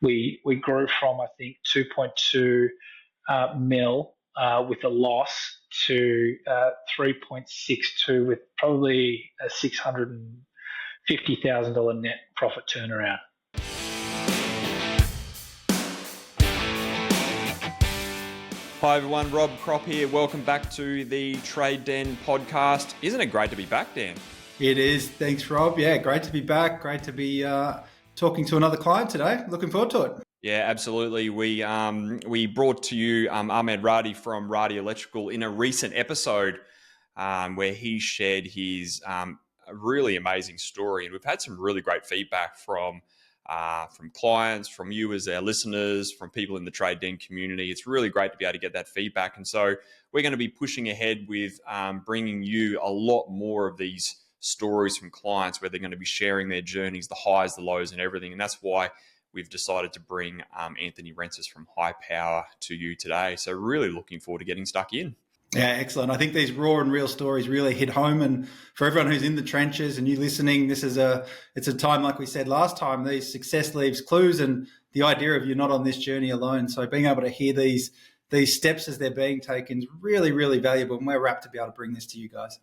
We grew from, I think, 2.2 mil with a loss to 3.62 with probably a $650,000 net profit turnaround. Hi everyone, Rob Crop here. Welcome back to the Trade Den podcast. Isn't it great to be back, Dan? It is. Thanks, Rob. Yeah, great to be back. Great to be talking to another client today. Looking forward to it. Yeah, absolutely. We brought to you Ahmed Radi from Radi Electrical in a recent episode where he shared his really amazing story, and we've had some really great feedback from clients, from you as our listeners, from people in the Trade Den community. It's really great to be able to get that feedback, and so we're going to be pushing ahead with bringing you a lot more of these stories from clients where they're going to be sharing their journeys, the highs, the lows, and everything. And that's why we've decided to bring Anthony Rentzis from High Power to you today. So really looking forward to getting stuck in. Yeah, excellent. I think these raw and real stories really hit home. And for everyone who's in the trenches and you listening, it's a time, like we said last time, these success leaves clues, and the idea of you're not on this journey alone. So being able to hear these steps as they're being taken is really, really valuable. And we're rapt to be able to bring this to you guys.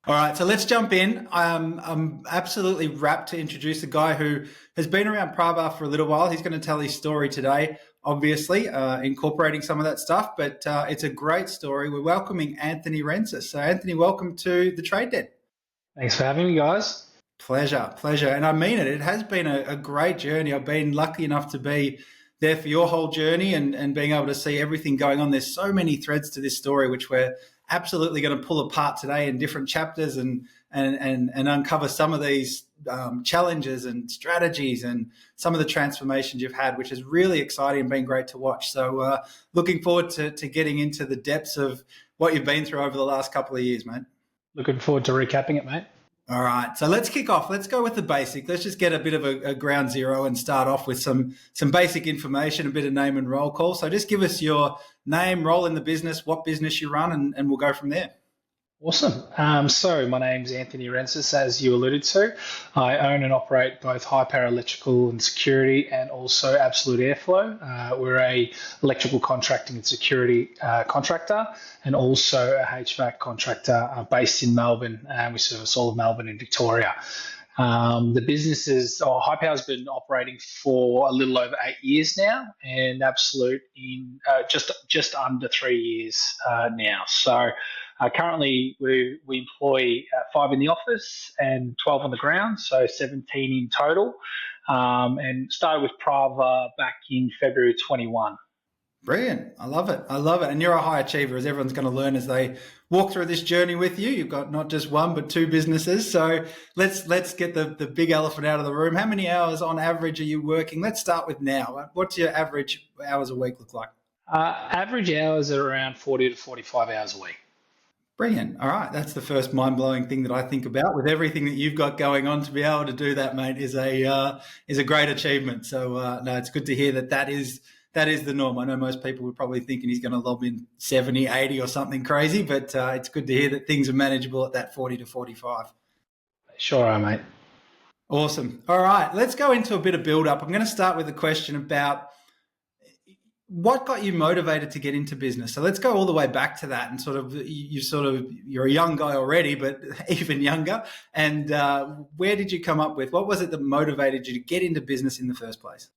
All right, so let's jump in. I'm absolutely rapt to introduce a guy who has been around Pravar for a little while. He's going to tell his story today, obviously, incorporating some of that stuff, but it's a great story. We're welcoming Anthony Rentzis. So, Anthony, welcome to the Trade Den. Thanks for having me, guys. Pleasure. And I mean it. It has been a great journey. I've been lucky enough to be there for your whole journey and being able to see everything going on. There's so many threads to this story, which we're absolutely going to pull apart today in different chapters and uncover some of these challenges and strategies and some of the transformations you've had, which is really exciting and been great to watch. So looking forward to getting into the depths of what you've been through over the last couple of years, mate. Looking forward to recapping it, mate. All right, so let's kick off. Let's go with the basic. Let's just get a bit of a ground zero and start off with some basic information, a bit of name and roll call. So just give us your name, role in the business, what business you run, and we'll go from there. Awesome. So my name's Anthony Rentzis, as you alluded to. I own and operate both High Power Electrical and Security and also Absolute Airflow. We're a electrical contracting and security contractor and also a HVAC contractor based in Melbourne. We service all of Melbourne and Victoria. The business High Power's been operating for a little over 8 years now, and Absolute in just under 3 years now. So currently we employ 5 in the office and 12 on the ground, so 17 in total, and started with Pravar back in February 21. Brilliant. I love it. And you're a high achiever, as everyone's going to learn as they walk through this journey with you. You've got not just one, but 2 businesses. So let's get the big elephant out of the room. How many hours on average are you working? Let's start with now. What's your average hours a week look like? Average hours are around 40 to 45 hours a week. Brilliant. All right. That's the first mind-blowing thing that I think about. With everything that you've got going on, to be able to do that, mate, is a great achievement. So, no, it's good to hear that is the norm. I know most people would probably thinking he's going to lob in 70, 80 or something crazy, but it's good to hear that things are manageable at that 40 to 45. Sure are, mate. Awesome. All right. Let's go into a bit of build-up. I'm going to start with a question about what got you motivated to get into business? So let's go all the way back to that, and you're a young guy already, but even younger. And where did you come up with? What was it that motivated you to get into business in the first place?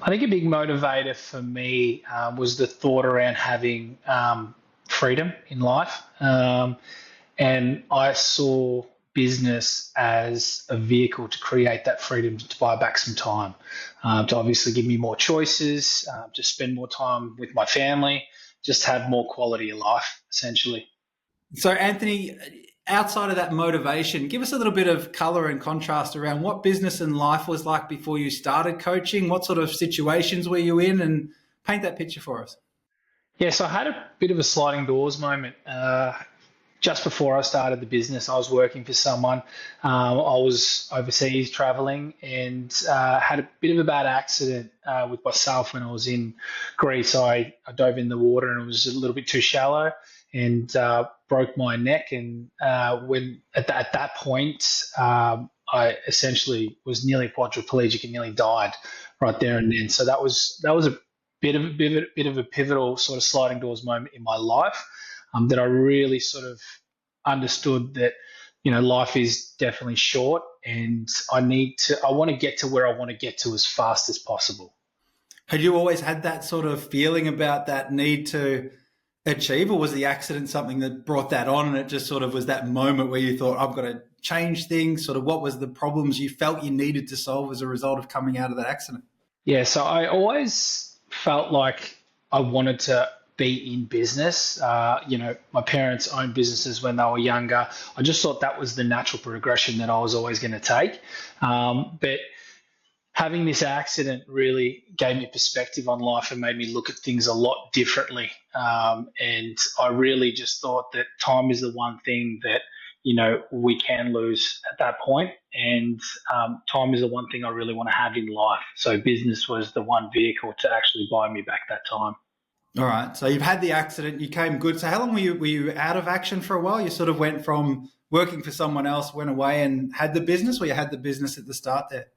I think a big motivator for me was the thought around having freedom in life, and I saw business as a vehicle to create that freedom to buy back some time, to obviously give me more choices, to spend more time with my family, just have more quality of life, essentially. So, Anthony, outside of that motivation, give us a little bit of colour and contrast around what business and life was like before you started coaching. What sort of situations were you in, and paint that picture for us. Yeah, so I had a bit of a sliding doors moment. Just before I started the business, I was working for someone. I was overseas traveling and had a bit of a bad accident with myself when I was in Greece. I dove in the water and it was a little bit too shallow and broke my neck. And when at that point, I essentially was nearly quadriplegic and nearly died right there and then. So that was a bit of a pivotal sort of sliding doors moment in my life, that I really sort of understood that life is definitely short, and I want to get to where I want to get to as fast as possible. Had you always had that sort of feeling about that need to achieve, or was the accident something that brought that on, and it just sort of was that moment where you thought, I've got to change things? Sort of what was the problems you felt you needed to solve as a result of coming out of that accident? Yeah, so I always felt like I wanted to be in business. My parents owned businesses when they were younger. I just thought that was the natural progression that I was always going to take. But having this accident really gave me perspective on life and made me look at things a lot differently. And I really just thought that time is the one thing that we can lose at that point, and time is the one thing I really want to have in life. So business was the one vehicle to actually buy me back that time. All right. So you've had the accident, you came good. So how long were you out of action for a while? You sort of went from working for someone else, went away and had the business, or you had the business at the start there?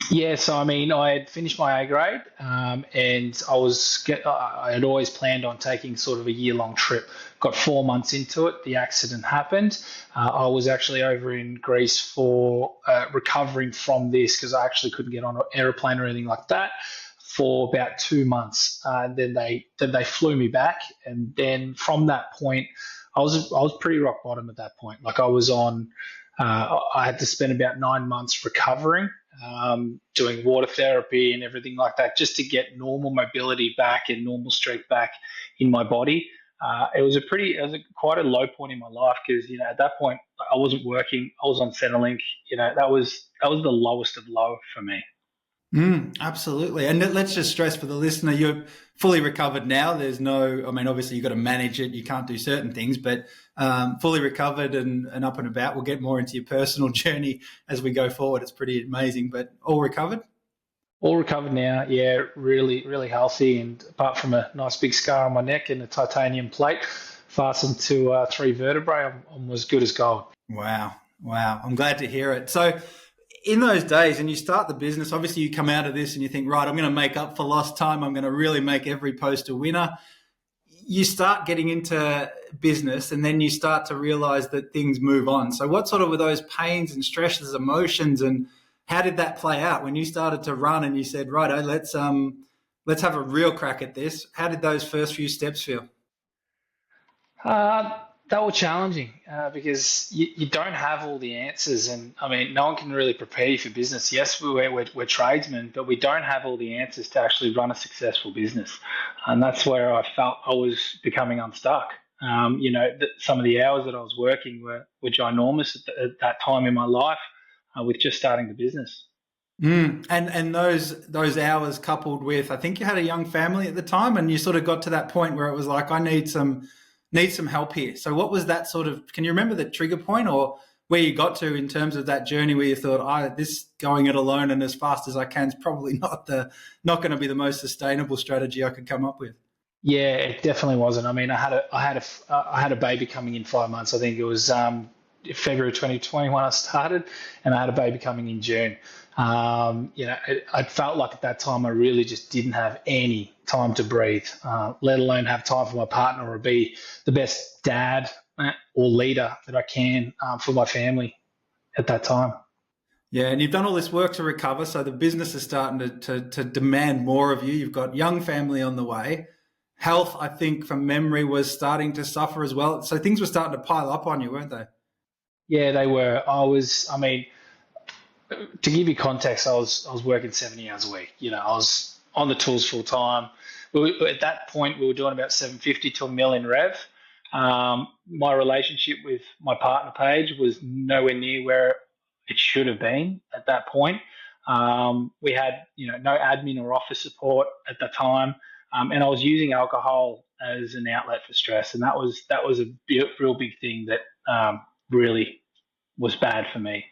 Yeah, so I mean, I had finished my A grade, and I had always planned on taking sort of a year-long trip. Got 4 months into it, the accident happened. I was actually over in Greece for recovering from this, because I actually couldn't get on an aeroplane or anything like that for about 2 months. And then they flew me back, and then from that point, I was pretty rock bottom at that point. Like I had to spend about 9 months recovering, doing water therapy and everything like that, just to get normal mobility back and normal strength back in my body. It was quite a low point in my life, because at that point I wasn't working. I was on Centrelink. That was the lowest of low for me. Absolutely. And let's just stress for the listener, you're fully recovered now. Obviously you've got to manage it. You can't do certain things, but fully recovered and up and about. We'll get more into your personal journey as we go forward. It's pretty amazing, but all recovered? All recovered now. Yeah, really, really healthy. And apart from a nice big scar on my neck and a titanium plate fastened to 3 vertebrae, I'm as good as gold. Wow. I'm glad to hear it. So in those days, and you start the business, obviously you come out of this and you think, right, I'm going to make up for lost time. I'm going to really make every post a winner. You start getting into business, and then you start to realize that things move on. So what sort of were those pains and stresses, emotions, and how did that play out when you started to run and you said, right, let's have a real crack at this? How did those first few steps feel? They were challenging, because you don't have all the answers. And I mean, no one can really prepare you for business. Yes, we're tradesmen, but we don't have all the answers to actually run a successful business. And that's where I felt I was becoming unstuck. Some of the hours that I was working were ginormous at that time in my life, with just starting the business. And those hours coupled with, I think you had a young family at the time, and you sort of got to that point where it was like, I need some help here. So what was that sort of, can you remember the trigger point, or where you got to in terms of that journey where you thought, this going it alone and as fast as I can is probably not going to be the most sustainable strategy I could come up with? Yeah, it definitely wasn't. I mean, I had a baby coming in 5 months. I think it was February 2020 when I started, and I had a baby coming in June. I felt like at that time I really just didn't have any time to breathe, let alone have time for my partner or be the best dad or leader that I can for my family at that time. Yeah, and you've done all this work to recover, so the business is starting to demand more of you. You've got young family on the way. Health, I think, from memory, was starting to suffer as well. So things were starting to pile up on you, weren't they? Yeah, they were. To give you context, I was working 70 hours a week. I was on the tools full time. At that point, we were doing about 750 to a million rev. My relationship with my partner, Paige, was nowhere near where it should have been at that point. We had, no admin or office support at the time, and I was using alcohol as an outlet for stress, and that was a real big thing that really was bad for me.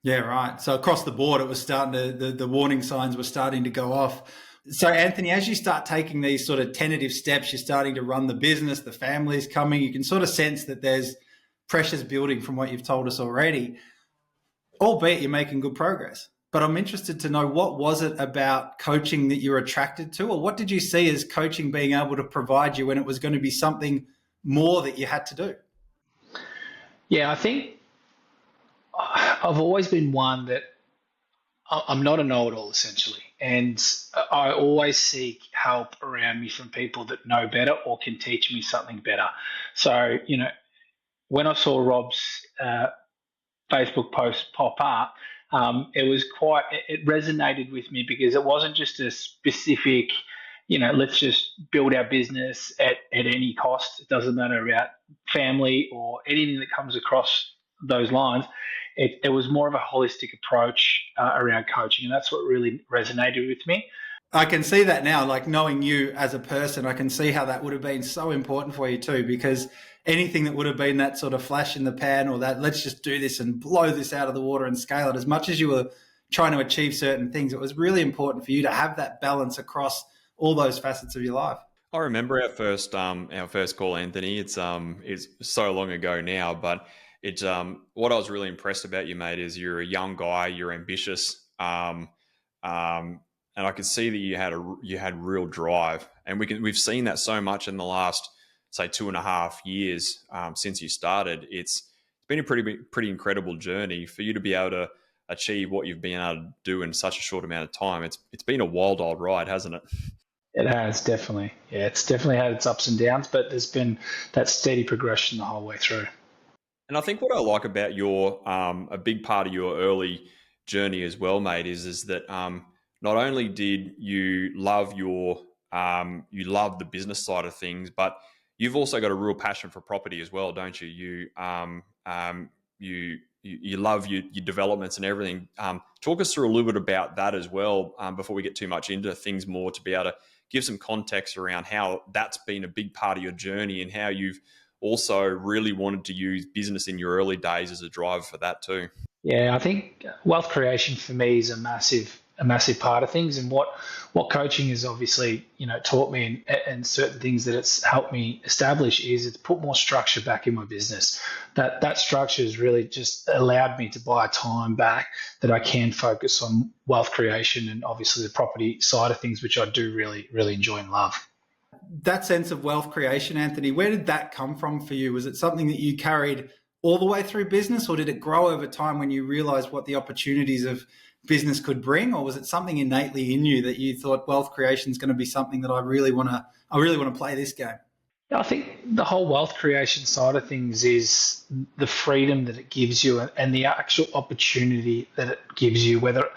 Yeah, right. So across the board, it was starting to, the warning signs were starting to go off. So Anthony, as you start taking these sort of tentative steps, you're starting to run the business, the family's coming, you can sort of sense that there's pressures building from what you've told us already, albeit you're making good progress. but I'm interested to know, what was it about coaching that you were attracted to, or what did you see as coaching being able to provide you when it was going to be something more that you had to do? Yeah, I think I've always been one that I'm not a know-it-all essentially, and I always seek help around me from people that know better or can teach me something better. So, when I saw Rob's Facebook post pop up, it was it resonated with me because it wasn't just a specific, let's just build our business at any cost. It doesn't matter about family or anything that comes across those lines. It was more of a holistic approach around coaching, and that's what really resonated with me. I can see that now, like knowing you as a person, I can see how that would have been so important for you too, because anything that would have been that sort of flash in the pan, or that let's just do this and blow this out of the water and scale it, as much as you were trying to achieve certain things, it was really important for you to have that balance across all those facets of your life. I remember our first call, Anthony. It's so long ago now, but it's what I was really impressed about you, mate, is you're a young guy, you're ambitious, and I could see that you had real drive, and we've seen that so much in the last, say, 2.5 years since you started. It's been a pretty incredible journey for you to be able to achieve what you've been able to do in such a short amount of time. It's been a wild old ride, hasn't it? It has, definitely. Yeah, it's definitely had its ups and downs, but there's been that steady progression the whole way through. And I think what I like about your a big part of your early journey as well, mate, is that not only did you love you love the business side of things, but you've also got a real passion for property as well, don't you? You love your developments and everything. Talk us through a little bit about that as well before we get too much into things more, to be able to give some context around how that's been a big part of your journey and how you've also really wanted to use business in your early days as a driver for that too. Yeah, I think wealth creation for me is a massive part of things, and what coaching has obviously taught me, and certain things that it's helped me establish, is it's put more structure back in my business. That structure has really just allowed me to buy time back that I can focus on wealth creation and obviously the property side of things, which I do really enjoy and love. That sense of wealth creation, Anthony, where did that come from for you? Was it something that you carried all the way through business, or did it grow over time when you realized what the opportunities of business could bring, or was it something innately in you that you thought wealth creation is going to be something that I really want to play this game? I think the whole wealth creation side of things is the freedom that it gives you and the actual opportunity that it gives you. Whether,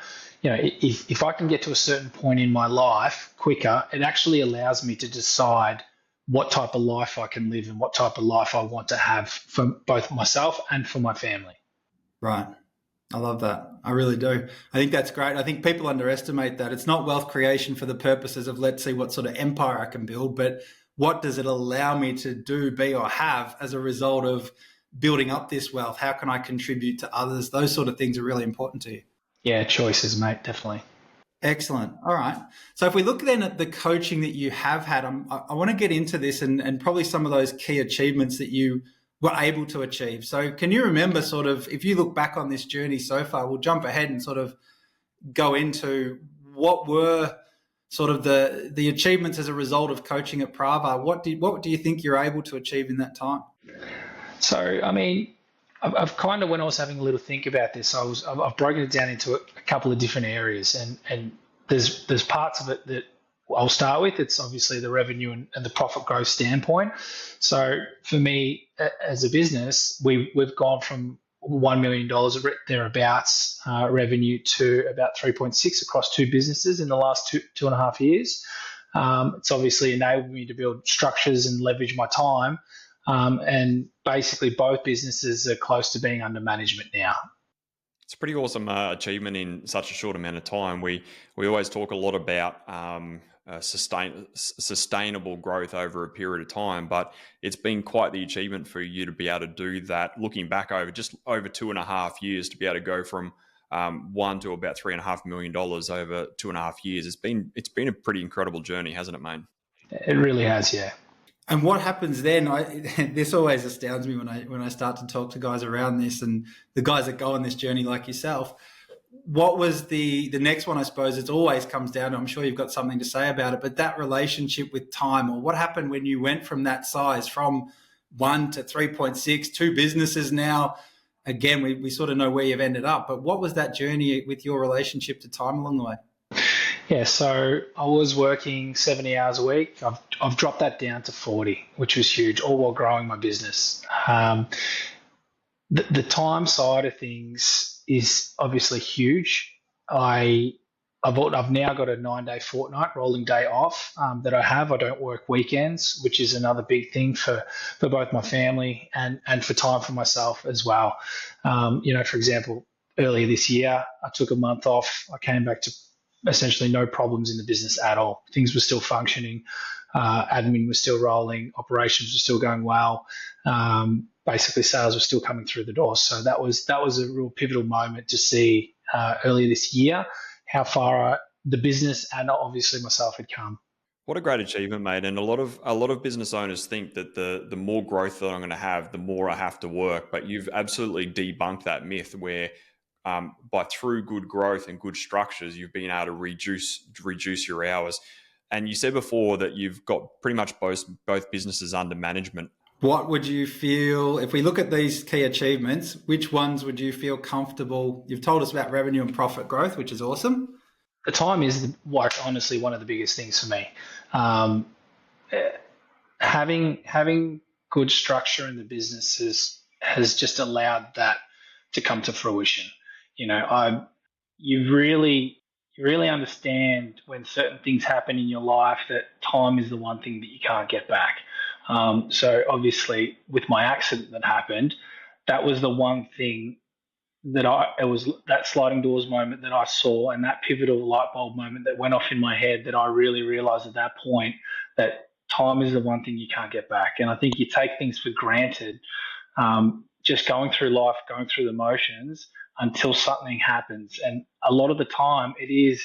if I can get to a certain point in my life quicker, it actually allows me to decide what type of life I can live and what type of life I want to have for both myself and for my family. Right. I love that. I really do. I think that's great. I think people underestimate that. It's not wealth creation for the purposes of, let's see what sort of empire I can build, but what does it allow me to do, be, or have as a result of building up this wealth? How can I contribute to others? Those sort of things are really important to you. Yeah, choices, mate, definitely. Excellent. All right. So if we look then at the coaching that you have had, I want to get into this and probably some of those key achievements that you were able to achieve. So can you remember sort of, if you look back on this journey so far, we'll jump ahead and sort of go into what were sort of the achievements as a result of coaching at Pravar. What do you think you're able to achieve in that time? So, I mean, I've kind of, when I was having a little think about this, I've broken it down into a couple of different areas, and there's parts of it that I'll start with. It's obviously the revenue and the profit growth standpoint. So for me, as a business, we've gone from $1 million thereabouts revenue to about 3.6 across two businesses in the last two and a half years. It's obviously enabled me to build structures and leverage my time. And basically both businesses are close to being under management now. It's a pretty awesome achievement in such a short amount of time. We always talk a lot about sustainable growth over a period of time, but it's been quite the achievement for you to be able to do that. Looking back over 2.5 years, to be able to go from $1 to about $3.5 million over 2.5 years, it's been a pretty incredible journey, hasn't it, mate? It really has, yeah. And what happens then? This always astounds me when I start to talk to guys around this, and the guys that go on this journey like yourself. what was the next one? I suppose it always comes down to, I'm sure you've got something to say about it, but that relationship with time, or what happened when you went from that size, from 1 to 3.6, 2 businesses now. Again, we sort of know where you've ended up, but what was that journey with your relationship to time along the way? Yeah, so I was working 70 hours a week. I've dropped that down to 40, which was huge, all while growing my business. The time side of things is obviously huge. I've now got a 9-day fortnight rolling day off that I have. I don't work weekends, which is another big thing for both my family and for time for myself as well. For example, earlier this year, I took a month off. I came back to essentially no problems in the business at all. Things were still functioning. Admin was still rolling. Operations were still going well. Basically, sales were still coming through the door. So that was a real pivotal moment to see earlier this year how far the business and obviously myself had come. What a great achievement, mate! And a lot of business owners think that the more growth that I'm going to have, the more I have to work. But you've absolutely debunked that myth, where by through good growth and good structures, you've been able to reduce your hours. And you said before that you've got pretty much both businesses under management. What would you feel, if we look at these key achievements, which ones would you feel comfortable? You've told us about revenue and profit growth, which is awesome. The time is honestly one of the biggest things for me. Having good structure in the business has just allowed that to come to fruition. You really understand when certain things happen in your life that time is the one thing that you can't get back. So obviously with my accident that happened, that was the one thing that it was that sliding doors moment that I saw, and that pivotal light bulb moment that went off in my head, that I really realized at that point that time is the one thing you can't get back. And I think you take things for granted, just going through life, going through the motions until something happens. And a lot of the time it is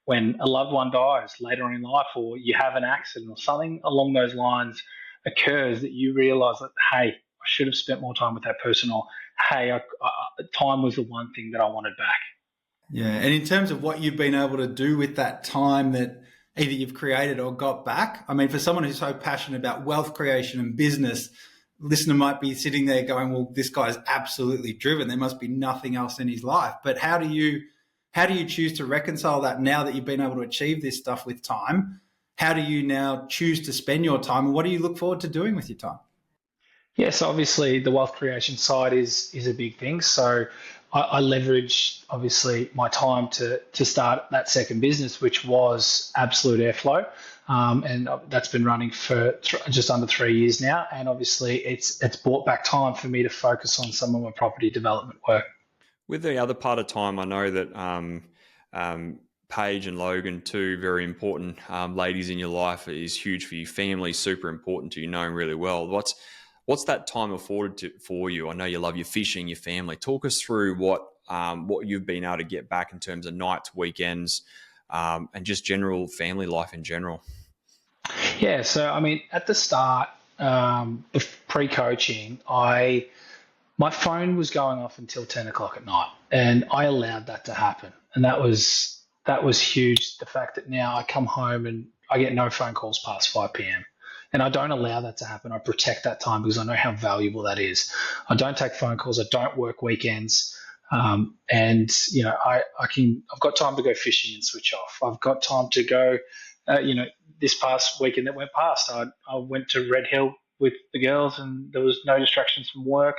when a loved one dies later in life, or you have an accident or something along those lines occurs, that you realize that, hey, I should have spent more time with that person, or hey, time was the one thing that I wanted back. Yeah, and in terms of what you've been able to do with that time that either you've created or got back, I mean, for someone who's so passionate about wealth creation and business, listener might be sitting there going, well, this guy's absolutely driven. There must be nothing else in his life. But how do you choose to reconcile that now that you've been able to achieve this stuff with time? How do you now choose to spend your time, and what do you look forward to doing with your time? Yes, obviously the wealth creation side is a big thing. So I leveraged obviously my time to start that second business, which was Absolute Airflow, and that's been running for just under 3 years now. And obviously it's brought back time for me to focus on some of my property development work. With the other part of time, I know that Paige and Logan, two very important ladies in your life, is huge for you. Family, super important to you, knowing really well. What's that time afforded for you? I know you love your fishing, your family. Talk us through what you've been able to get back in terms of nights, weekends, and just general family life in general. Yeah, so I mean, at the start, pre-coaching, my phone was going off until 10 o'clock at night, and I allowed that to happen, and that was huge. The fact that now I come home and I get no phone calls past 5 p.m. And I don't allow that to happen. I protect that time because I know how valuable that is. I don't take phone calls. I don't work weekends. And I've got time to go fishing and switch off. I've got time to go, this past weekend that went past, I went to Red Hill with the girls, and there was no distractions from work.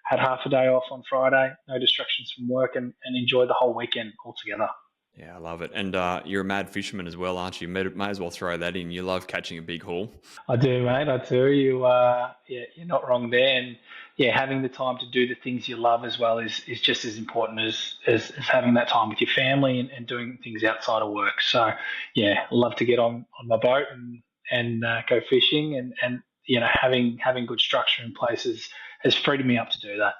Had half a day off on Friday, no distractions from work, and enjoyed the whole weekend altogether. Yeah, I love it. And you're a mad fisherman as well, aren't you? May as well throw that in. You love catching a big haul. I do, mate. I do. You're not wrong there. And yeah, having the time to do the things you love as well is just as important as having that time with your family and doing things outside of work. So yeah, I love to get on my boat and go fishing, and having good structure in place has freed me up to do that.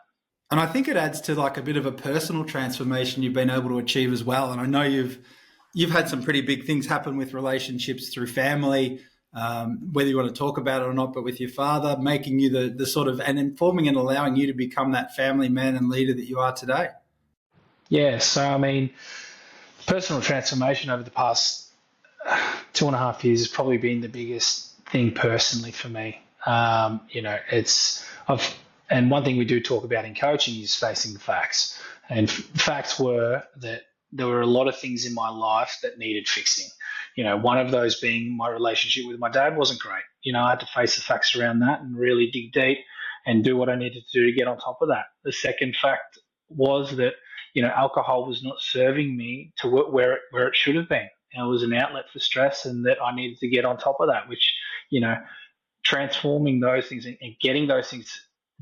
And I think it adds to like a bit of a personal transformation you've been able to achieve as well. And I know you've had some pretty big things happen with relationships through family, whether you want to talk about it or not, but with your father, making you the sort of, and informing and allowing you to become that family man and leader that you are today. Yeah, so I mean, personal transformation over the past 2.5 years has probably been the biggest thing personally for me. And one thing we do talk about in coaching is facing the facts. And facts were that there were a lot of things in my life that needed fixing. One of those being my relationship with my dad wasn't great. I had to face the facts around that and really dig deep and do what I needed to do to get on top of that. The second fact was that alcohol was not serving me to where it should have been. It was an outlet for stress, and that I needed to get on top of that. Which you know, transforming those things and getting those things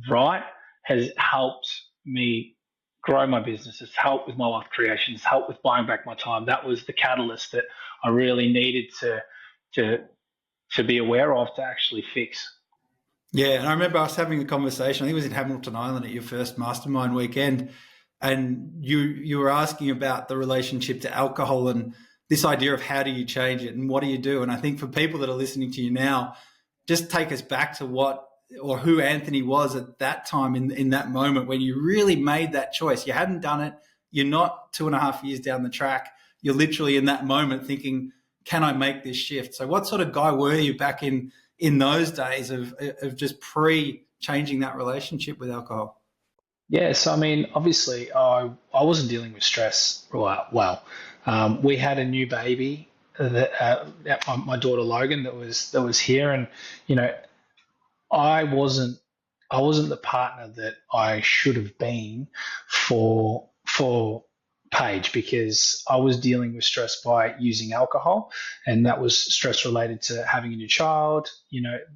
right has helped me grow my business. It's helped with my wealth creation. It's helped with buying back my time. That was the catalyst that I really needed to to be aware of to actually fix. Yeah, and I remember us having a conversation. I think it was in Hamilton Island at your first mastermind weekend, and you were asking about the relationship to alcohol and this idea of how do you change it and what do you do. And I think for people that are listening to you now, just take us back to what or who Anthony was at that time in that moment when you really made that choice. You hadn't done it. You're not 2.5 years down the track. You're literally in that moment thinking, can I make this shift? So what sort of guy were you back in those days of just pre-changing that relationship with alcohol? Yeah, so I mean, obviously, I wasn't dealing with stress well. We had a new baby, my daughter Logan, that was here, and you know, I wasn't I wasn't the partner that I should have been for Paige, because I was dealing with stress by using alcohol, and that was stress related to having a new child,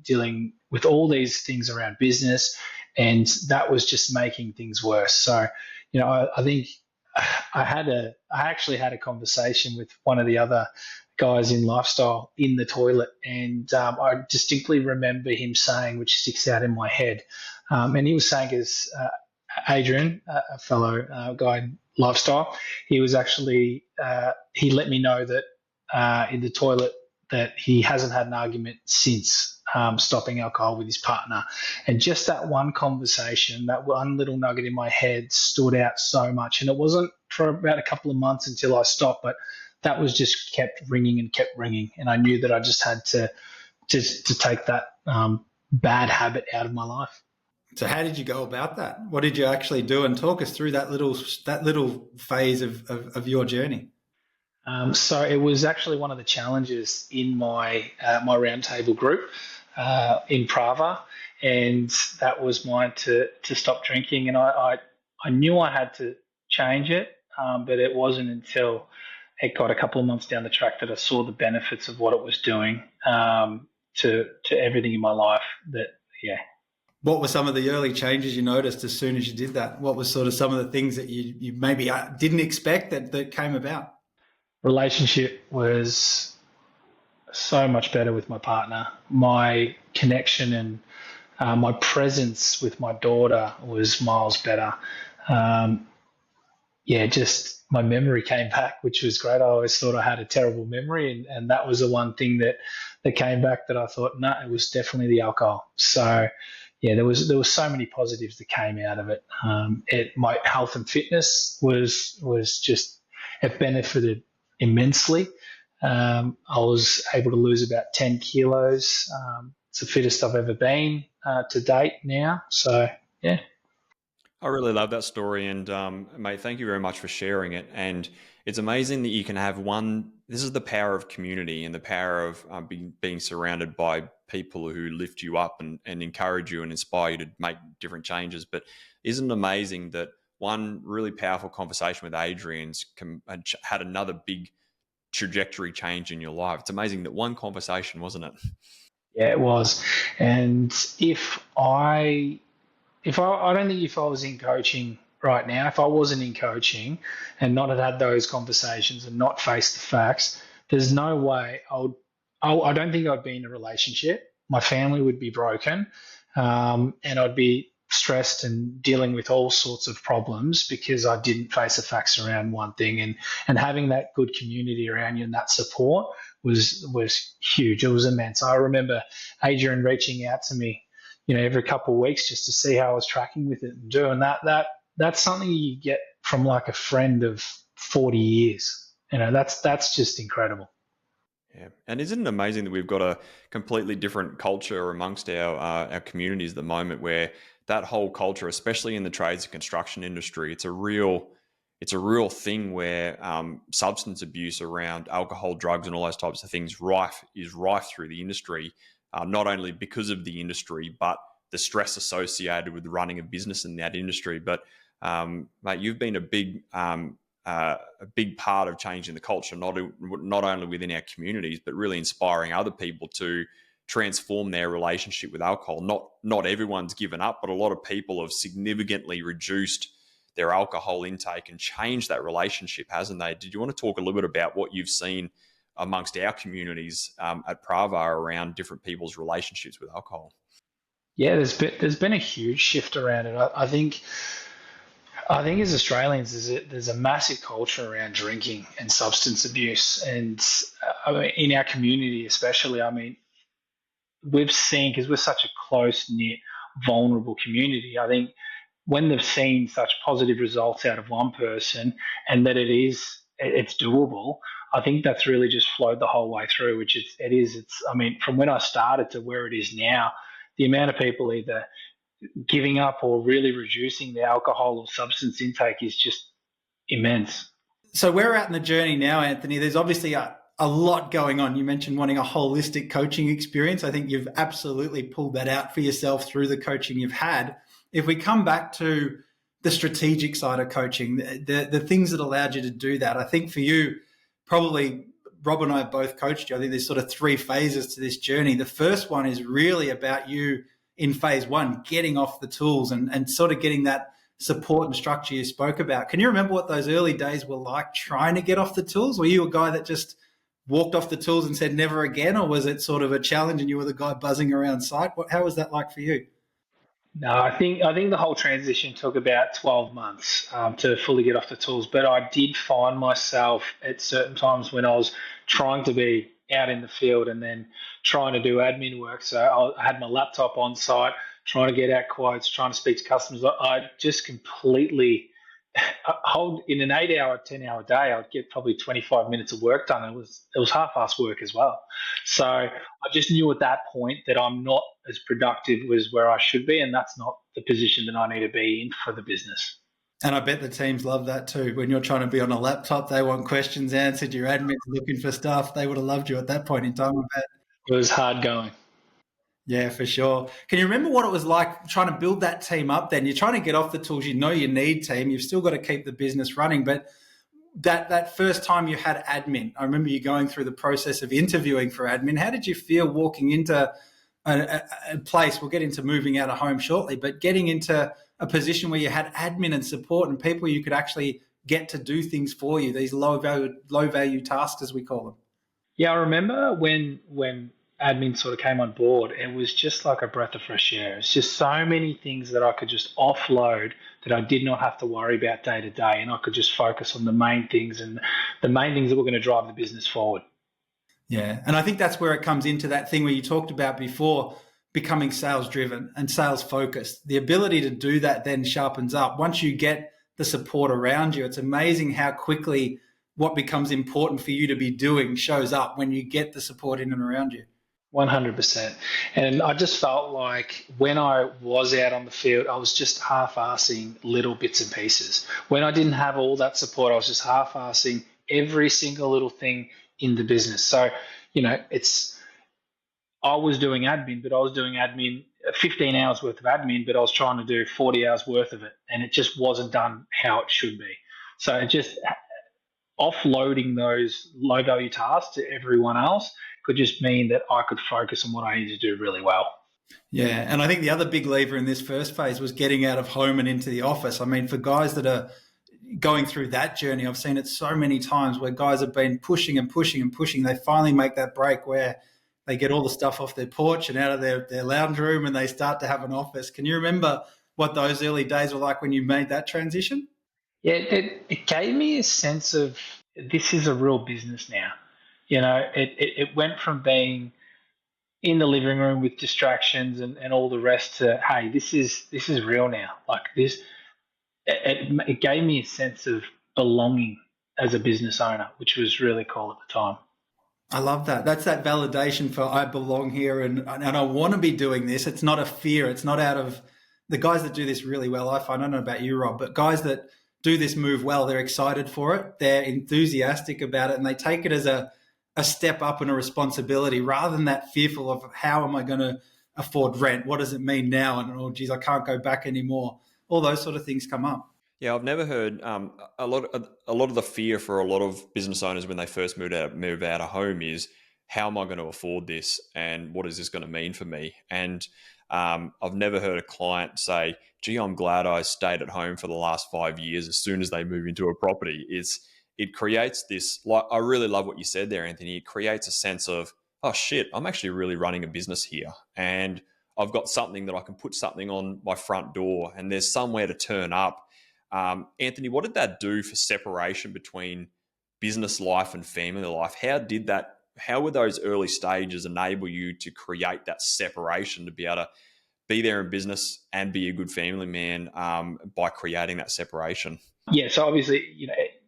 dealing with all these things around business, and that was just making things worse. So, I think I actually had a conversation with one of the other guys in lifestyle in the toilet, and I distinctly remember him saying, which sticks out in my head, and he was saying, as Adrian, a fellow guy in lifestyle, he was actually he let me know that in the toilet that he hasn't had an argument since stopping alcohol with his partner. And just that one conversation, that one little nugget in my head stood out so much. And it wasn't for about a couple of months until I stopped, but that was just kept ringing and kept ringing. And I knew that I just had to take that bad habit out of my life. So how did you go about that? What did you actually do? And talk us through that little phase of your journey. So it was actually one of the challenges in my my roundtable group in Pravar, and that was mine to stop drinking. And I knew I had to change it, but it wasn't until it got a couple of months down the track that I saw the benefits of what it was doing to everything in my life. What were some of the early changes you noticed as soon as you did that? What was sort of some of the things that you maybe didn't expect that came about? Relationship was so much better with my partner. My connection and my presence with my daughter was miles better. Just my memory came back, which was great. I always thought I had a terrible memory, and that was the one thing that came back that I thought, no, it was definitely the alcohol. So, there was so many positives that came out of it. My health and fitness was just, it benefited immensely. I was able to lose about 10 kilos. It's the fittest I've ever been to date now. So, yeah. I really love that story, and mate, thank you very much for sharing it. And it's amazing that you can have this is the power of community and the power of being surrounded by people who lift you up and encourage you and inspire you to make different changes. But isn't it amazing that one really powerful conversation with Adrian's had another big trajectory change in your life? It's amazing that one conversation, wasn't it? Yeah, it was. And I don't think if I was in coaching right now, if I wasn't in coaching and not had those conversations and not faced the facts, there's no way I don't think I'd be in a relationship. My family would be broken, and I'd be stressed and dealing with all sorts of problems because I didn't face the facts around one thing. And having that good community around you and that support was huge. It was immense. I remember Adrian reaching out to me, every couple of weeks just to see how I was tracking with it and doing that. That's something you get from like a friend of 40 years. That's just incredible. Yeah, and isn't it amazing that we've got a completely different culture amongst our communities at the moment, where that whole culture, especially in the trades and construction industry, it's a real thing where substance abuse around alcohol, drugs, and all those types of things is rife through the industry, not only because of the industry, but the stress associated with running a business in that industry. But mate, you've been a big part of changing the culture, not only within our communities, but really inspiring other people to transform their relationship with alcohol. Not everyone's given up, but a lot of people have significantly reduced their alcohol intake and changed that relationship, hasn't they? Did you want to talk a little bit about what you've seen amongst our communities at Pravar around different people's relationships with alcohol? Yeah, there's been a huge shift around it. I think as Australians, there's a massive culture around drinking and substance abuse, and I mean, in our community especially. I mean, we've seen, because we're such a close knit, vulnerable community. I think when they've seen such positive results out of one person, and that it's doable, I think that's really just flowed the whole way through. Which it is. It's, I mean, from when I started to where it is now, the amount of people either giving up or really reducing their alcohol or substance intake is just immense. So we're out in the journey now, Anthony. There's obviously a lot going on. You mentioned wanting a holistic coaching experience. I think you've absolutely pulled that out for yourself through the coaching you've had. If we come back to the strategic side of coaching, the things that allowed you to do that, I think for you, probably Rob and I have both coached you. I think there's sort of 3 phases to this journey. The first one is really about you in phase 1, getting off the tools and sort of getting that support and structure you spoke about. Can you remember what those early days were like trying to get off the tools? Were you a guy that just walked off the tools and said never again, or was it sort of a challenge and you were the guy buzzing around site? How was that like for you? No, I think the whole transition took about 12 months to fully get off the tools. But I did find myself at certain times when I was trying to be out in the field and then trying to do admin work. So I had my laptop on site, trying to get out quotes, trying to speak to customers. I just completely hold in an 8 hour, 10 hour day. I'd get probably 25 minutes of work done. It was half-assed work as well. So I just knew at that point that I'm not as productive as where I should be, and that's not the position that I need to be in for the business. And I bet the teams love that too. When you're trying to be on a laptop, they want questions answered. Your admin's looking for stuff. They would have loved you at that point in time, I bet. It was hard going. Yeah, for sure. Can you remember what it was like trying to build that team up then? You're trying to get off the tools. You know you need team. You've still got to keep the business running. But that first time you had admin, I remember you going through the process of interviewing for admin. How did you feel walking into a place? We'll get into moving out of home shortly, but getting into a position where you had admin and support and people you could actually get to do things for you, these low value tasks, as we call them. Yeah, I remember when admin sort of came on board, it was just like a breath of fresh air. It's just so many things that I could just offload that I did not have to worry about day to day, and I could just focus on the main things and the main things that were going to drive the business forward. Yeah, and I think that's where it comes into that thing where you talked about before, becoming sales driven and sales focused. The ability to do that then sharpens up. Once you get the support around you, it's amazing how quickly what becomes important for you to be doing shows up when you get the support in and around you. 100%. And I just felt like when I was out on the field, I was just half-assing little bits and pieces. When I didn't have all that support, I was just half-assing every single little thing in the business. So, I was doing admin, but I was doing admin 15 hours worth of admin, but I was trying to do 40 hours worth of it. And it just wasn't done how it should be. So it just offloading those low value tasks to everyone else could just mean that I could focus on what I need to do really well. Yeah, and I think the other big lever in this first phase was getting out of home and into the office. I mean, for guys that are going through that journey, I've seen it so many times where guys have been pushing and pushing and pushing. They finally make that break where they get all the stuff off their porch and out of their lounge room and they start to have an office. Can you remember what those early days were like when you made that transition? Yeah, it gave me a sense of this is a real business now. It went from being in the living room with distractions and all the rest to, hey, this is real now. Like this, it gave me a sense of belonging as a business owner, which was really cool at the time. I love that. That's that validation for I belong here and I want to be doing this. It's not a fear. It's not out of the guys that do this really well. I find, I don't know about you, Rob, but guys that do this move well, they're excited for it. They're enthusiastic about it and they take it as a step up and a responsibility rather than that fearful of how am I going to afford rent? What does it mean now? And, oh, geez, I can't go back anymore. All those sort of things come up. Yeah, I've never heard a lot of the fear for a lot of business owners when they first move out of home is how am I going to afford this and what is this going to mean for me? And I've never heard a client say, "Gee, I'm glad I stayed at home for the last 5 years." As soon as they move into a property, it creates this. Like I really love what you said there, Anthony. It creates a sense of, oh shit, I'm actually really running a business here, and I've got something that I can put something on my front door, and there's somewhere to turn up. Anthony, what did that do for separation between business life and family life? How would those early stages enable you to create that separation to be able to be there in business and be a good family man by creating that separation? Yeah, so obviously,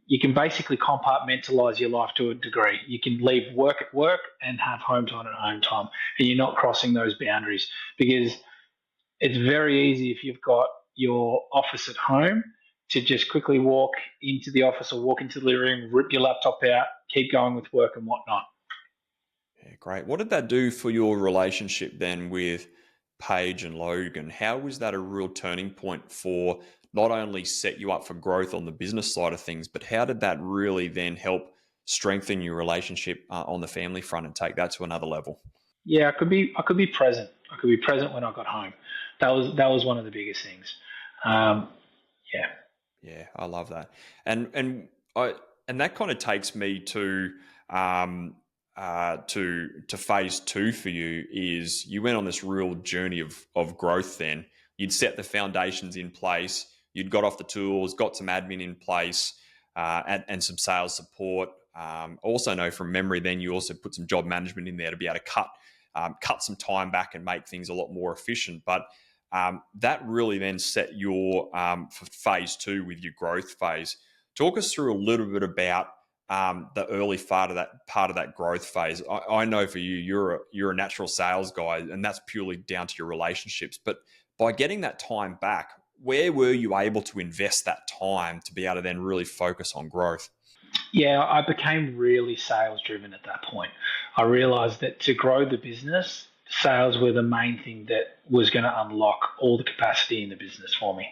you can basically compartmentalize your life to a degree. You can leave work at work and have home time at home time, and you're not crossing those boundaries because it's very easy if you've got your office at home to just quickly walk into the office or walk into the living room, rip your laptop out, keep going with work and whatnot. Yeah, great. What did that do for your relationship then with Paige and Logan? How was that a real turning point for not only set you up for growth on the business side of things, but how did that really then help strengthen your relationship on the family front and take that to another level? Yeah, I could be present. I could be present when I got home. That was one of the biggest things. Yeah. Yeah, I love that, and that kind of takes me to phase two for you. Is you went on this real journey of growth. Then you'd set the foundations in place. You'd got off the tools, got some admin in place, and some sales support. Also know from memory, then you also put some job management in there to be able to cut some time back and make things a lot more efficient. But that really then set your for phase two with your growth phase. Talk us through a little bit about the early part of that growth phase. I know for you, you're a natural sales guy, and that's purely down to your relationships. But by getting that time back, where were you able to invest that time to be able to then really focus on growth? Yeah, I became really sales driven at that point. I realized that to grow the business, sales were the main thing that was going to unlock all the capacity in the business for me.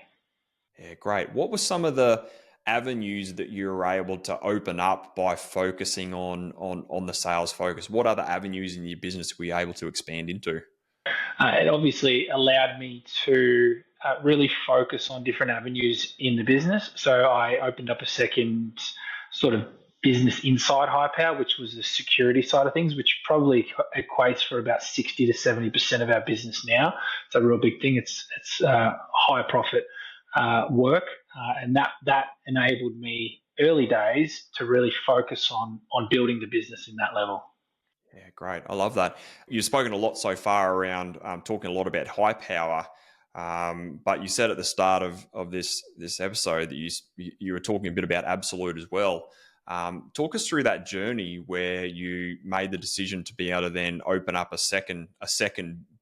Yeah, great. What were some of the avenues that you were able to open up by focusing on the sales focus? What other avenues in your business were you able to expand into? It obviously allowed me to really focus on different avenues in the business. So I opened up a second sort of business inside High Power, which was the security side of things, which probably equates for about 60 to 70% of our business now. It's a real big thing. It's high profit work, and that enabled me early days to really focus on building the business in that level. Yeah, great. I love that. You've spoken a lot so far around talking a lot about High Power, but you said at the start of this episode that you were talking a bit about Absolute as well. Talk us through that journey where you made the decision to be able to then open up a second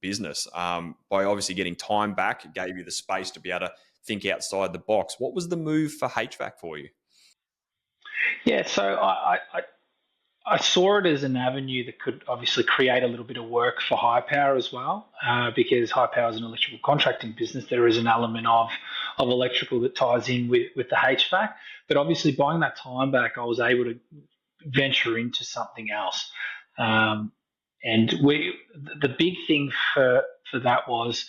business. By obviously getting time back, it gave you the space to be able to think outside the box. What was the move for HVAC for you? Yeah, so I saw it as an avenue that could obviously create a little bit of work for High Power as well, because High Power is an electrical contracting business. There is an element of electrical that ties in with the HVAC, but obviously buying that time back, I was able to venture into something else. And the big thing for that was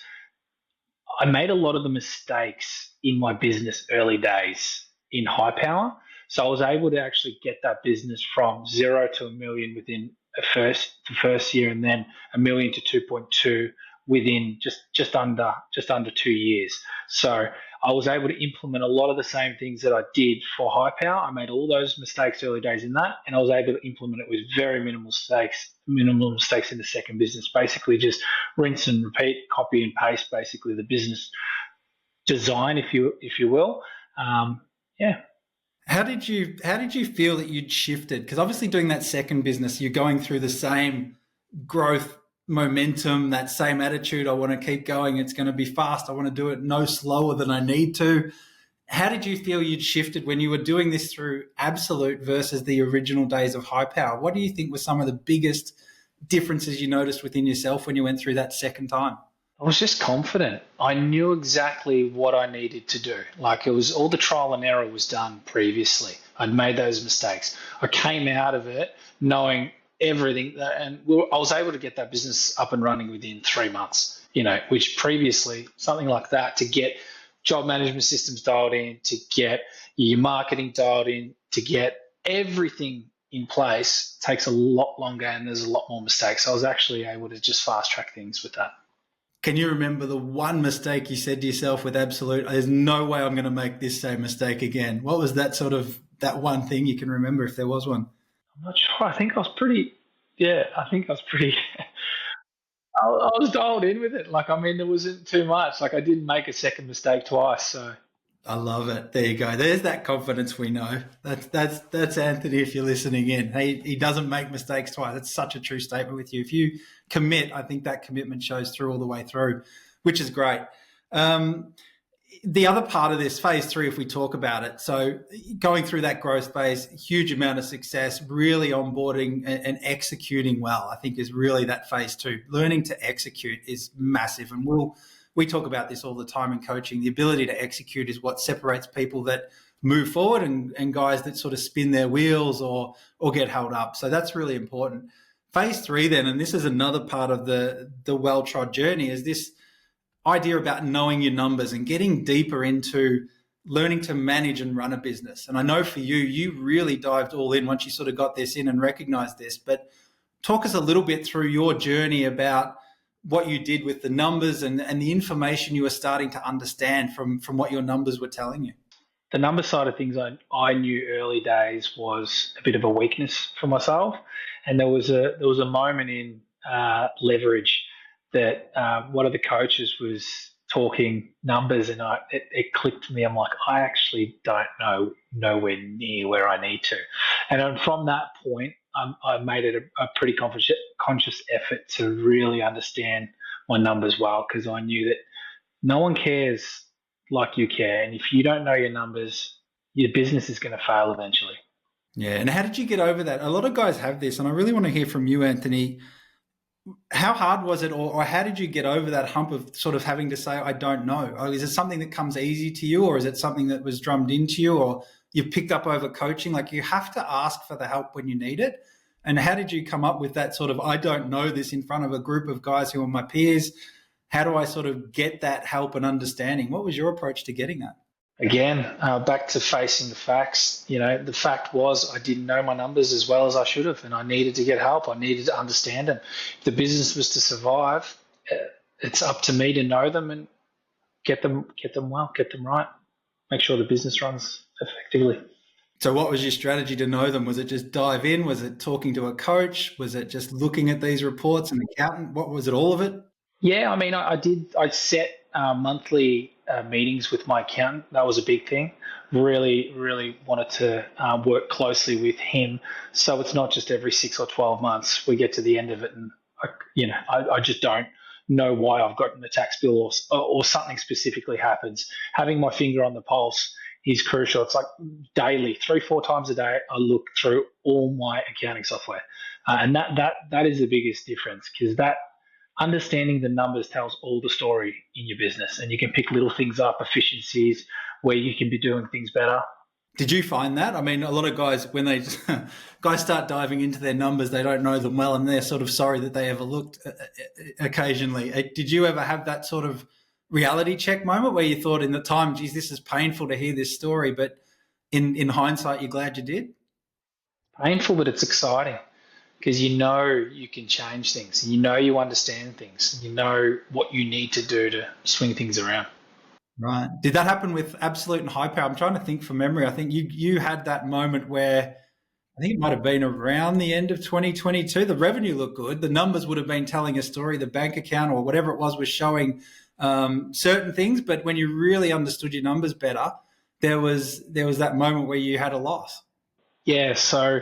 I made a lot of the mistakes in my business early days in High Power. So I was able to actually get that business from 0 to 1 million within the first year, and then 1 million to 2.2 within just under 2 years. So I was able to implement a lot of the same things that I did for High Power. I made all those mistakes early days in that, and I was able to implement it with very minimal mistakes in the second business. Basically, just rinse and repeat, copy and paste, basically the business design, if you will. Yeah. How did you feel that you'd shifted? Because obviously doing that second business, you're going through the same growth momentum, that same attitude. I want to keep going. It's going to be fast. I want to do it no slower than I need to. How did you feel you'd shifted when you were doing this through Absolute versus the original days of High Power? What do you think were some of the biggest differences you noticed within yourself when you went through that second time? I was just confident. I knew exactly what I needed to do. Like, it was all the trial and error was done previously. I'd made those mistakes. I came out of it knowing everything, and I was able to get that business up and running within 3 months, which previously, something like that, to get job management systems dialed in, to get your marketing dialed in, to get everything in place takes a lot longer, and there's a lot more mistakes. I was actually able to just fast track things with that. Can you remember the one mistake you said to yourself with Absolute, there's no way I'm going to make this same mistake again? What was that one thing you can remember, if there was one? I'm not sure. I think I was pretty, I was dialed in with it. There wasn't too much. I didn't make a second mistake twice. So I love it. There you go. There's that confidence we know. That's Anthony, if you're listening in. He doesn't make mistakes twice. That's such a true statement with you. If you commit, I think that commitment shows through all the way through, which is great. The other part of this, phase 3, if we talk about it, so going through that growth phase, huge amount of success, really onboarding and executing well, I think is really that phase 2. Learning to execute is massive. And we talk about this all the time in coaching. The ability to execute is what separates people that move forward and guys that sort of spin their wheels or get held up. So that's really important. Phase 3 then, and this is another part of the well-trod journey, is this idea about knowing your numbers and getting deeper into learning to manage and run a business. And I know for you, you really dived all in once you sort of got this in and recognized this. But talk us a little bit through your journey about what you did with the numbers and the information you were starting to understand from what your numbers were telling you. The number side of things I knew early days was a bit of a weakness for myself. And there was a moment in leverage that one of the coaches was talking numbers, and it clicked to me. I'm like, I actually don't know nowhere near where I need to. And from that point, I made it a pretty conscious effort to really understand my numbers well, because I knew that no one cares like you care. And if you don't know your numbers, your business is going to fail eventually. Yeah. And how did you get over that? A lot of guys have this, and I really want to hear from you, Anthony. How hard was it, or how did you get over that hump of sort of having to say, I don't know? Or is it something that comes easy to you, or is it something that was drummed into you, or you picked up over coaching? Like, you have to ask for the help when you need it. And how did you come up with that sort of, I don't know this, in front of a group of guys who are my peers? How do I sort of get that help and understanding? What was your approach to getting that? Again, back to facing the facts. The fact was I didn't know my numbers as well as I should have, and I needed to get help. I needed to understand them. If the business was to survive, it's up to me to know them and get them well, get them right, make sure the business runs effectively. So what was your strategy to know them? Was it just dive in? Was it talking to a coach? Was it just looking at these reports and accountant? What was it, all of it? Yeah, I did. I set monthly meetings with my accountant. That was a big thing. Really, really wanted to work closely with him. So it's not just every 6 or 12 months we get to the end of it, and I just don't know why I've gotten a tax bill or something specifically happens. Having my finger on the pulse is crucial. It's like daily, 3-4 times a day, I look through all my accounting software, and that is the biggest difference, because that understanding the numbers tells all the story in your business, and you can pick little things up, efficiencies, where you can be doing things better. Did you find that? I mean, a lot of guys, when guys start diving into their numbers, they don't know them well, and they're sort of sorry that they ever looked occasionally. Did you ever have that sort of reality check moment where you thought in the time, geez, this is painful to hear this story, but in hindsight, you're glad you did? Painful, but it's exciting, because you can change things. You understand things. You know what you need to do to swing things around. Right. Did that happen with Absolute and High Power? I'm trying to think from memory. I think you had that moment where, I think it might have been around the end of 2022. The revenue looked good. The numbers would have been telling a story. The bank account or whatever it was showing certain things. But when you really understood your numbers better, there was that moment where you had a loss. Yeah, so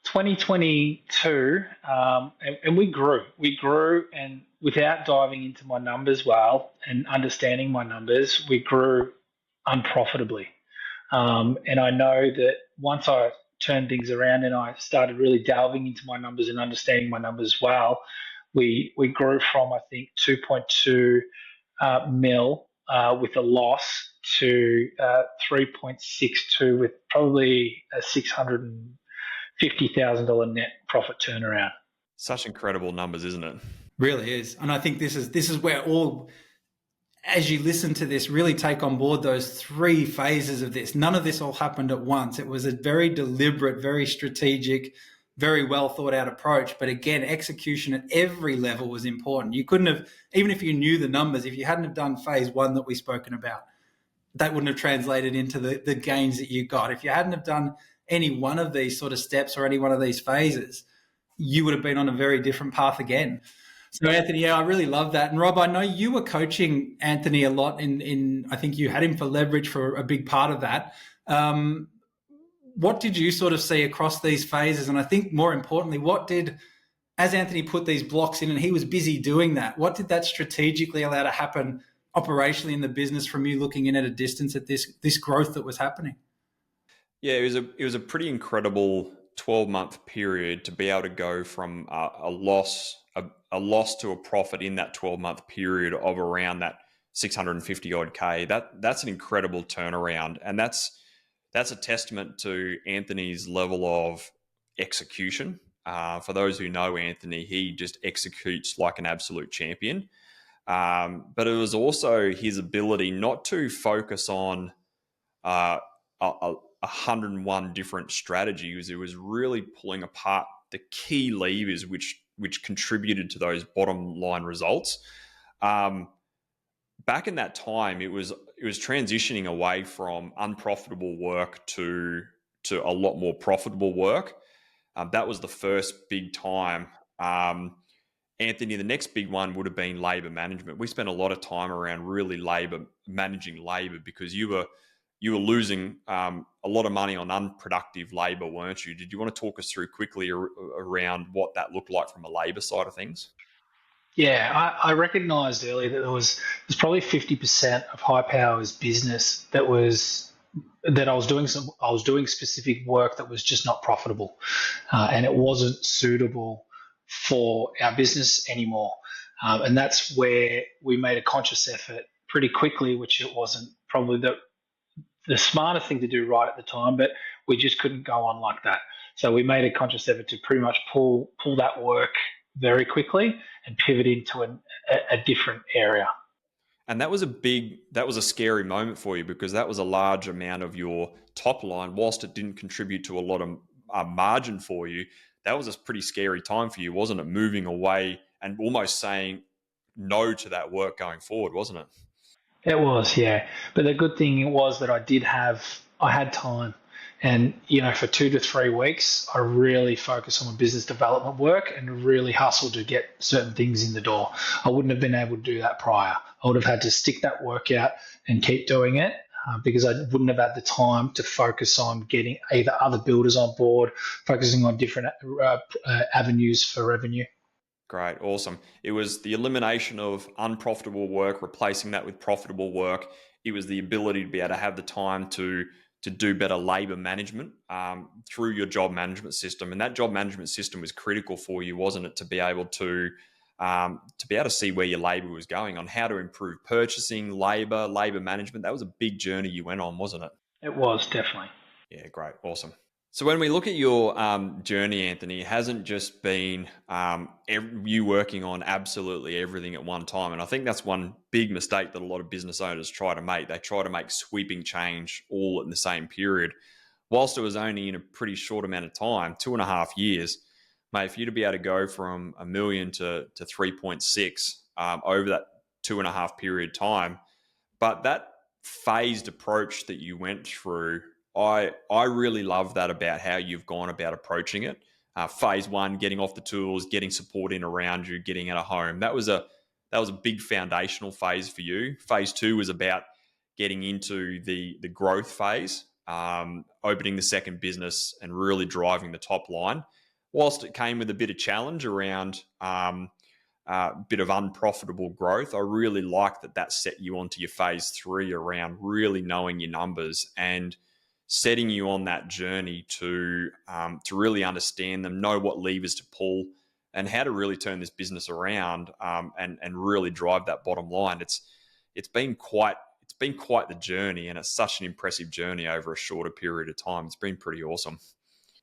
2022, and we grew, and without diving into my numbers well and understanding my numbers, we grew unprofitably. And I know that once I turned things around and I started really delving into my numbers and understanding my numbers well, we grew from, I think, 2.2 mil with a loss to 3.62 with probably a $650,000 net profit turnaround. Such incredible numbers, isn't it? Really is. And I think this is where all, as you listen to this, really take on board those three phases of this. None of this all happened at once. It was a very deliberate, very strategic, very well thought out approach. But again, execution at every level was important. You couldn't have, even if you knew the numbers, if you hadn't have done phase one that we've spoken about, that wouldn't have translated into the gains that you got. If you hadn't have done any one of these sort of steps or any one of these phases, you would have been on a very different path again. So Anthony, yeah, I really love that. And Rob, I know you were coaching Anthony a lot in I think you had him for leverage for a big part of that. What did you sort of see across these phases? And I think more importantly, as Anthony put these blocks in and he was busy doing that, what did that strategically allow to happen operationally in the business from you looking in at a distance at this growth that was happening? Yeah, it was a pretty incredible 12-month period to be able to go from a loss to a profit in that 12-month period of around that 650 odd K. That's an incredible turnaround, and that's a testament to Anthony's level of execution. For those who know Anthony, he just executes like an absolute champion. But it was also his ability not to focus on a 101 different strategies. It was really pulling apart the key levers which contributed to those bottom line results. Back in that time, it was transitioning away from unprofitable work to a lot more profitable work. That was the first big time. Anthony, the next big one would have been labor management. We spent a lot of time around really managing labor, because you were losing a lot of money on unproductive labor, weren't you? Did you want to talk us through quickly around what that looked like from a labor side of things? Yeah, I recognised earlier that there's probably 50% of High Power's business that I was doing specific work that was just not profitable, and it wasn't suitable for our business anymore. And that's where we made a conscious effort pretty quickly, which it wasn't probably the smartest thing to do right at the time, but we just couldn't go on like that. So we made a conscious effort to pretty much pull that work very quickly and pivot into a different area. And that was a scary moment for you, because that was a large amount of your top line. Whilst it didn't contribute to a lot of margin for you, that was a pretty scary time for you, wasn't it? Moving away and almost saying no to that work going forward, wasn't it? It was, yeah. But the good thing was that I had time. And, for 2 to 3 weeks, I really focused on my business development work and really hustled to get certain things in the door. I wouldn't have been able to do that prior. I would have had to stick that work out and keep doing it, because I wouldn't have had the time to focus on getting either other builders on board, focusing on different avenues for revenue. Great, awesome. It was the elimination of unprofitable work, replacing that with profitable work. It was the ability to be able to have the time to do better labor management through your job management system. And that job management system was critical for you, wasn't it, to be able to see where your labor was going, on how to improve purchasing, labor management. That was a big journey you went on, wasn't it? It was, definitely. Yeah, great, awesome. So when we look at your journey, Anthony, it hasn't just been you working on absolutely everything at one time. And I think that's one big mistake that a lot of business owners try to make. They try to make sweeping change all in the same period. Whilst it was only in a pretty short amount of time, 2.5 years, mate, for you to be able to go from $1 million to 3.6 over that 2.5 period time, but that phased approach that you went through, I really love that about how you've gone about approaching it. Phase 1, getting off the tools, getting support in around you, getting at a home. That was a big foundational phase for you. Phase 2 was about getting into the growth phase, opening the second business and really driving the top line. Whilst it came with a bit of challenge around a bit of unprofitable growth, I really like that set you onto your phase 3 around really knowing your numbers and setting you on that journey to really understand them, know what levers to pull, and how to really turn this business around, and really drive that bottom line. It's been quite the journey, and it's such an impressive journey over a shorter period of time. It's been pretty awesome.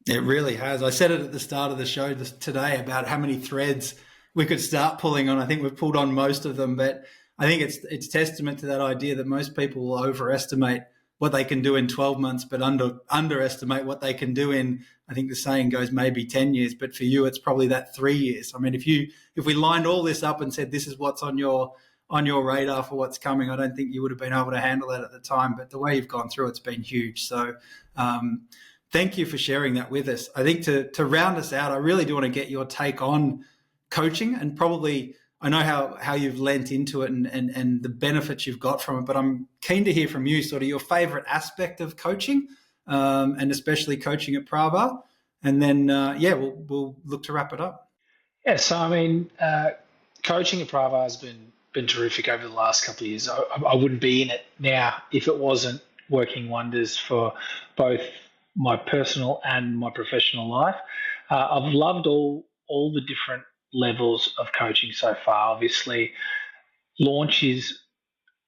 It really has. I said it at the start of the show today about how many threads we could start pulling on. I think we've pulled on most of them, but I think it's testament to that idea that most people will overestimate what they can do in 12 months, but underestimate what they can do in, I think the saying goes, maybe 10 years. But for you, it's probably that 3 years. I mean, if we lined all this up and said, this is what's on your radar for what's coming, I don't think you would have been able to handle that at the time. But the way you've gone through it's been huge. So thank you for sharing that with us. I think to round us out, I really do want to get your take on coaching, and probably I know how you've lent into it and the benefits you've got from it, but I'm keen to hear from you sort of your favorite aspect of coaching, and especially coaching at Pravar. And then, we'll look to wrap it up. Yeah, so I mean, coaching at Pravar has been terrific over the last couple of years. I wouldn't be in it now if it wasn't working wonders for both my personal and my professional life. I've loved all the different levels of coaching so far. Obviously, launch is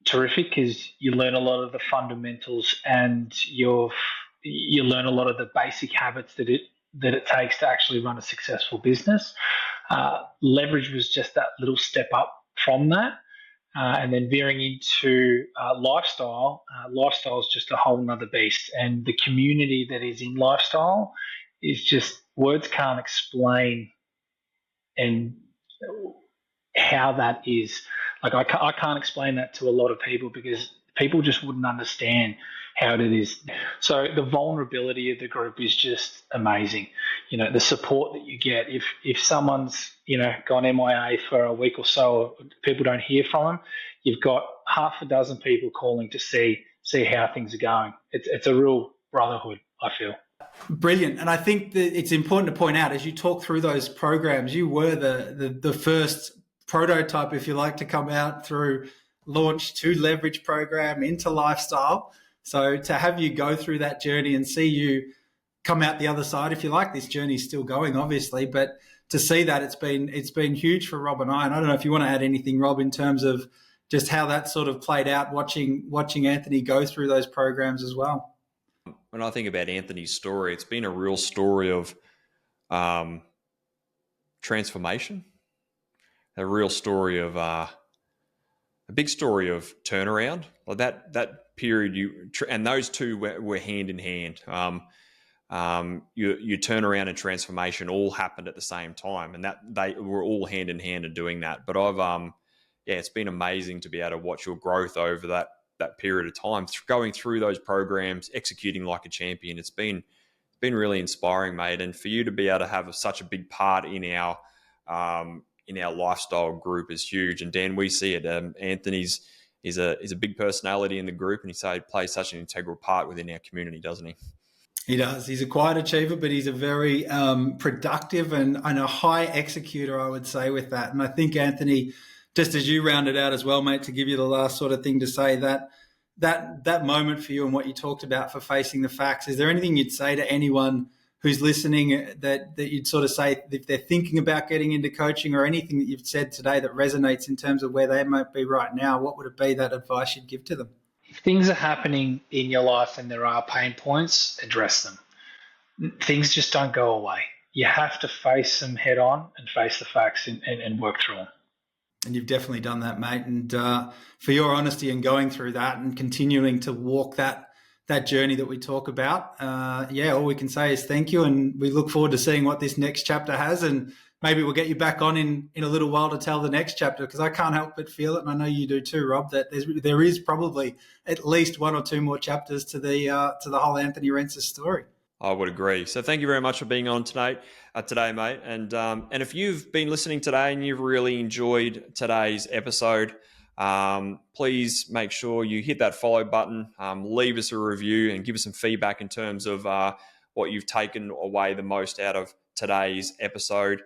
terrific because you learn a lot of the fundamentals, and you learn a lot of the basic habits that it takes to actually run a successful business. Leverage was just that little step up from that. And then veering into lifestyle, lifestyle is just a whole nother beast. And the community that is in lifestyle is just, words can't explain and how that is. Like I can't explain that to a lot of people because people just wouldn't understand how it is. So the vulnerability of the group is just amazing. You know, the support that you get if someone's, gone MIA for a week or so, or people don't hear from them, you've got half a dozen people calling to see how things are going. It's a real brotherhood, I feel. Brilliant. And I think that it's important to point out, as you talk through those programs, you were the first prototype, if you like, to come out through launch to leverage program into lifestyle. So to have you go through that journey and see you come out the other side, if you like, this journey is still going, obviously, but to see that it's been huge for Rob and I. And I don't know if you want to add anything, Rob, in terms of just how that sort of played out, watching Anthony go through those programs as well. When I think about Anthony's story, it's been a real story of transformation, a real story of a big story of turnaround. Like that period, and those two were hand in hand. Your turnaround and transformation all happened at the same time, and that they were all hand in hand in doing that. But it's been amazing to be able to watch your growth over that period of time, going through those programs, executing like a champion. It's been really inspiring, mate. And for you to be able to have such a big part in our lifestyle group is huge. And Dan, we see it. Anthony's is a big personality in the group, and he plays such an integral part within our community, doesn't he? He does. He's a quiet achiever, but he's a very productive and a high executor, I would say, with that. And I think, Anthony, just as you rounded out as well, mate, to give you the last sort of thing to say, that moment for you and what you talked about for facing the facts, is there anything you'd say to anyone who's listening that you'd sort of say if they're thinking about getting into coaching, or anything that you've said today that resonates in terms of where they might be right now? What would it be, that advice you'd give to them? If things are happening in your life and there are pain points, address them. Things just don't go away. You have to face them head on and face the facts and work through them. And you've definitely done that, mate. And for your honesty in going through that and continuing to walk that journey that we talk about, all we can say is thank you. And we look forward to seeing what this next chapter has. And maybe we'll get you back on in a little while to tell the next chapter, because I can't help but feel it, and I know you do too, Rob, that there is probably at least one or two more chapters to the whole Anthony Rentzis story. I would agree. So thank you very much for being on today, mate. And if you've been listening today and you've really enjoyed today's episode, Please make sure you hit that follow button, leave us a review, and give us some feedback in terms of what you've taken away the most out of today's episode.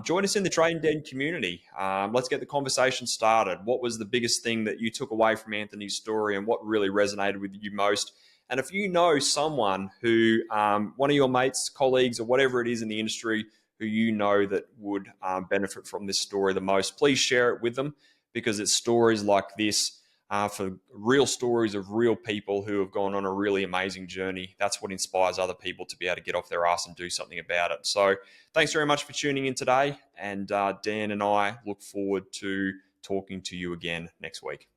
Join us in the Trade Den community. Let's get the conversation started. What was the biggest thing that you took away from Anthony's story, and what really resonated with you most? And if you know someone who, one of your mates, colleagues, or whatever it is in the industry, who you know that would benefit from this story the most, please share it with them, because it's stories like this, for real stories of real people who have gone on a really amazing journey. That's what inspires other people to be able to get off their ass and do something about it. So thanks very much for tuning in today. And Dan and I look forward to talking to you again next week.